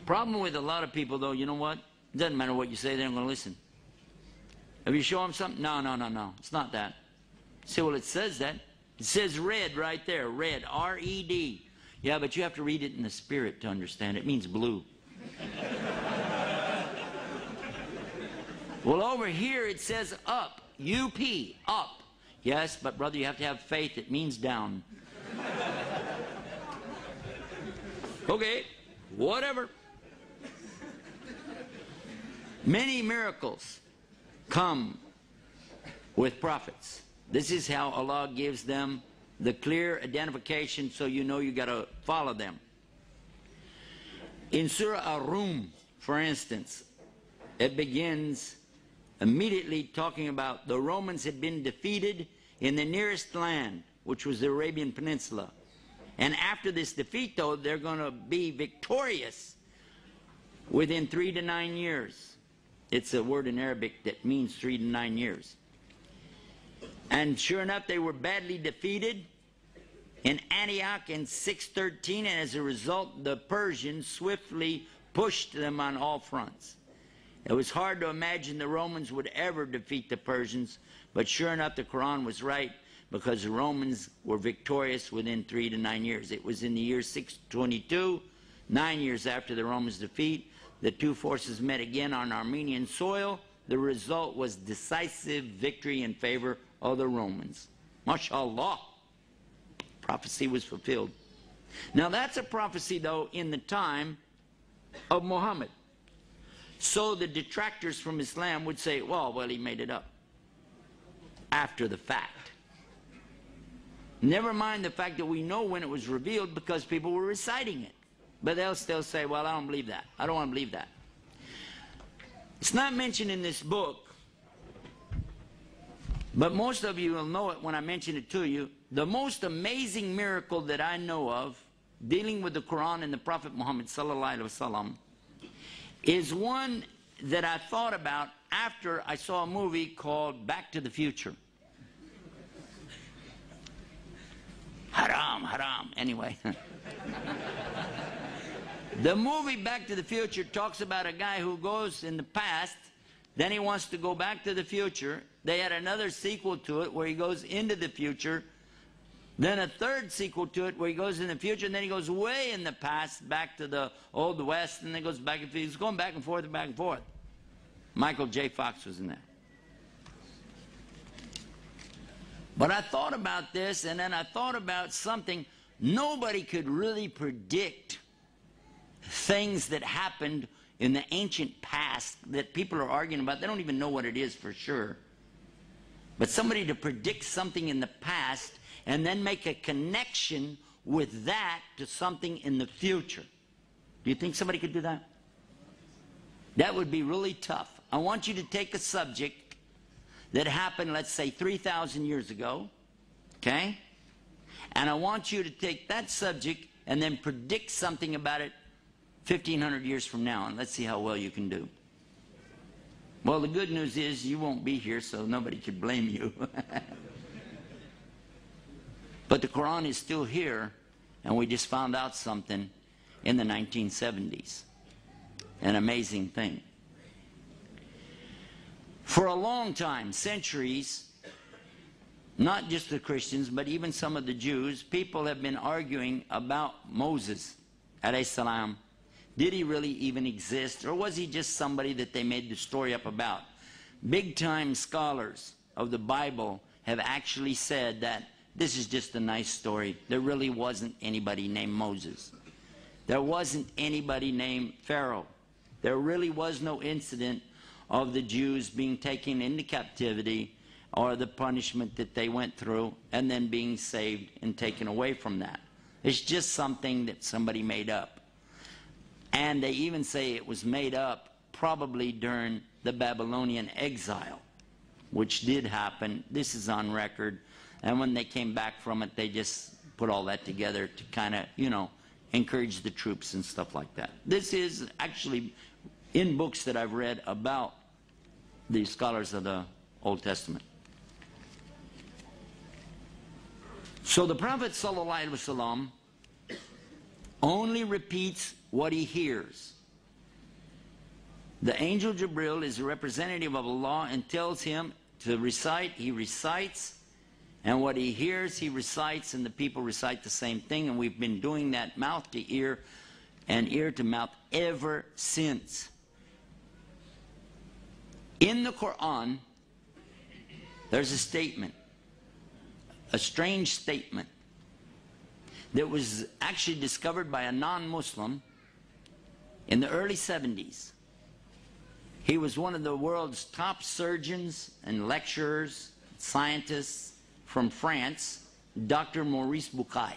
Problem with a lot of people, though, you know what? It doesn't matter what you say, they're not going to listen. If you show them something, no, it's not that. See, well, it says that. It says red right there, red, R-E-D. Yeah, but you have to read it in the Spirit to understand. It means blue. Well, over here it says up, U-P, up. Yes, but brother, you have to have faith. It means down. Okay, whatever. Many miracles come with prophets. This is how Allah gives them the clear identification, so you know you got to follow them. In Surah Ar-Rum, for instance, it begins immediately talking about the Romans had been defeated in the nearest land, which was the Arabian Peninsula. And after this defeat, though, they're going to be victorious within 3 to 9 years. It's a word in Arabic that means 3 to 9 years. And sure enough, they were badly defeated in Antioch in 613, and as a result, the Persians swiftly pushed them on all fronts. It was hard to imagine the Romans would ever defeat the Persians, but sure enough, the Quran was right, because the Romans were victorious within 3 to 9 years. It was in the year 622, 9 years after the Romans' defeat. The two forces met again on Armenian soil. The result was decisive victory in favor of the Romans. MashaAllah. Prophecy was fulfilled. Now that's a prophecy, though, in the time of Muhammad. So the detractors from Islam would say, well, he made it up after the fact. Never mind the fact that we know when it was revealed because people were reciting it. But they'll still say, well, I don't believe that. I don't want to believe that. It's not mentioned in this book, but most of you will know it when I mention it to you. The most amazing miracle that I know of dealing with the Quran and the Prophet Muhammad sallallahu alaihi wasallam is one that I thought about after I saw a movie called Back to the Future. Haram, haram. Anyway. The movie Back to the Future talks about a guy who goes in the past, then he wants to go back to the future. They had another sequel to it where he goes into the future, then a third sequel to it where he goes in the future, and then he goes way in the past back to the Old West, and then goes back and forth. He's going back and forth and back and forth. Michael J. Fox was in that. But I thought about this, and then I thought about something. Nobody could really predict things that happened in the ancient past that people are arguing about. They don't even know what it is for sure. But somebody to predict something in the past and then make a connection with that to something in the future. Do you think somebody could do that? That would be really tough. I want you to take a subject that happened, let's say, 3,000 years ago, okay? And I want you to take that subject and then predict something about it 1,500 years from now, and let's see how well you can do. Well, the good news is you won't be here, so nobody could blame you. But the Quran is still here, and we just found out something in the 1970s. An amazing thing. For a long time, centuries, not just the Christians, but even some of the Jews, people have been arguing about Moses, alayhi salam. Did he really even exist, or was he just somebody that they made the story up about? Big-time scholars of the Bible have actually said that this is just a nice story. There really wasn't anybody named Moses. There wasn't anybody named Pharaoh. There really was no incident of the Jews being taken into captivity or the punishment that they went through and then being saved and taken away from that. It's just something that somebody made up. And they even say it was made up probably during the Babylonian exile, which did happen. This is on record. And when they came back from it, they just put all that together to kind of, you know, encourage the troops and stuff like that. This is actually in books that I've read about the scholars of the Old Testament. So the Prophet ﷺ only repeats what he hears. The angel Jibril is a representative of Allah and tells him to recite. He recites, and what he hears, he recites, and the people recite the same thing. And we've been doing that mouth to ear and ear to mouth ever since. In the Quran, there's a statement, a strange statement, that was actually discovered by a non-Muslim in the early 70s. He was one of the world's top surgeons and lecturers, scientists from France, Dr. Maurice Bucaille.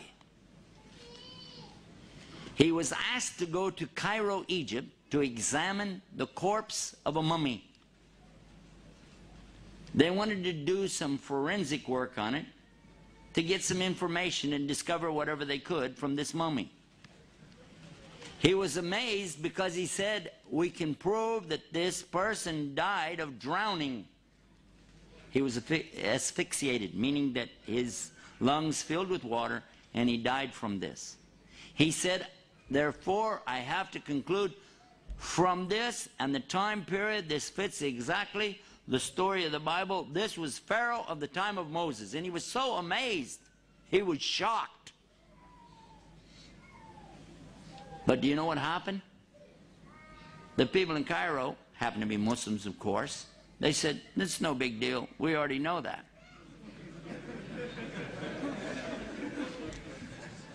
He was asked to go to Cairo, Egypt, to examine the corpse of a mummy. They wanted to do some forensic work on it to get some information and discover whatever they could from this mummy. He was amazed because he said, we can prove that this person died of drowning. He was asphyxiated, meaning that his lungs filled with water, and he died from this. He said, therefore, I have to conclude from this and the time period, this fits exactly the story of the Bible. This was Pharaoh of the time of Moses, and he was so amazed, he was shocked. But do you know what happened? The people in Cairo happened to be Muslims, of course. They said, this is no big deal. We already know that.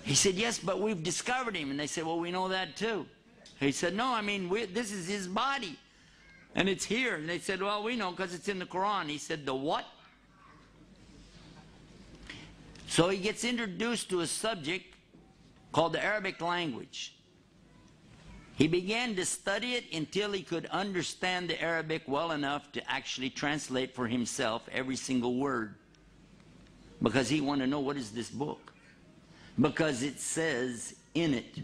He said, yes, but we've discovered him. And they said, well, we know that too. He said, no, I mean, this is his body. And it's here. And they said, well, we know because it's in the Quran. He said, the what? So he gets introduced to a subject called the Arabic language. He began to study it until he could understand the Arabic well enough to actually translate for himself every single word. Because he wanted to know, what is this book? Because it says in it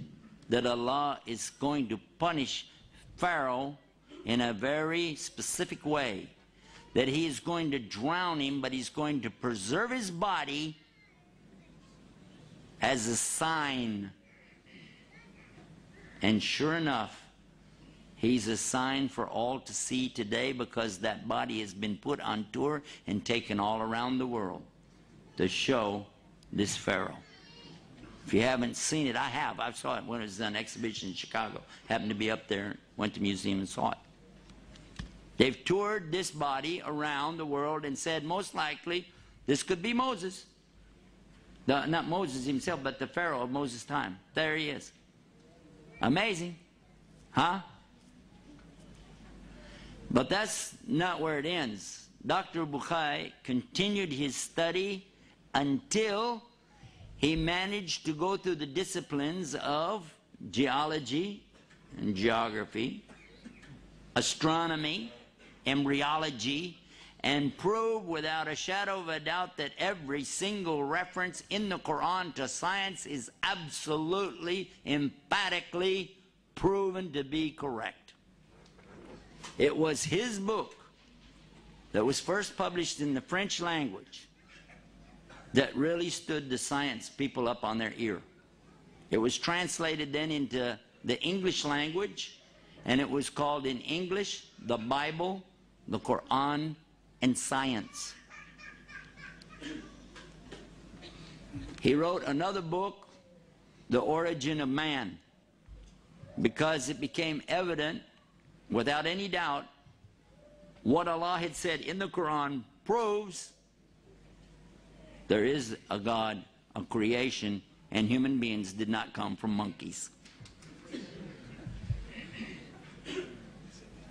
that Allah is going to punish Pharaoh in a very specific way. That he is going to drown him, but he's going to preserve his body as a sign. And sure enough, he's a sign for all to see today, because that body has been put on tour and taken all around the world to show this Pharaoh. If you haven't seen it, I have. I saw it when it was on exhibition in Chicago. Happened to be up there, went to the museum and saw it. They've toured this body around the world and said, most likely, this could be Moses. Not Moses himself, but the Pharaoh of Moses' time. There he is. Amazing, huh? But that's not where it ends. Dr. Bucaille continued his study until he managed to go through the disciplines of geology and geography, astronomy, embryology, and prove without a shadow of a doubt that every single reference in the Quran to science is absolutely, emphatically proven to be correct. It was his book that was first published in the French language that really stood the science people up on their ear. It was translated then into the English language, and it was called in English, the Bible, the Quran, and Science. He wrote another book, The Origin of Man, because it became evident, without any doubt, what Allah had said in the Quran proves there is a God, a creation, and human beings did not come from monkeys.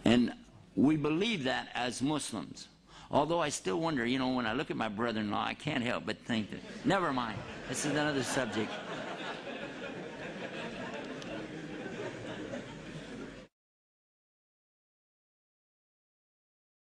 And we believe that as Muslims. Although I still wonder, you know, when I look at my brother-in-law, I can't help but think that, never mind, this is another subject.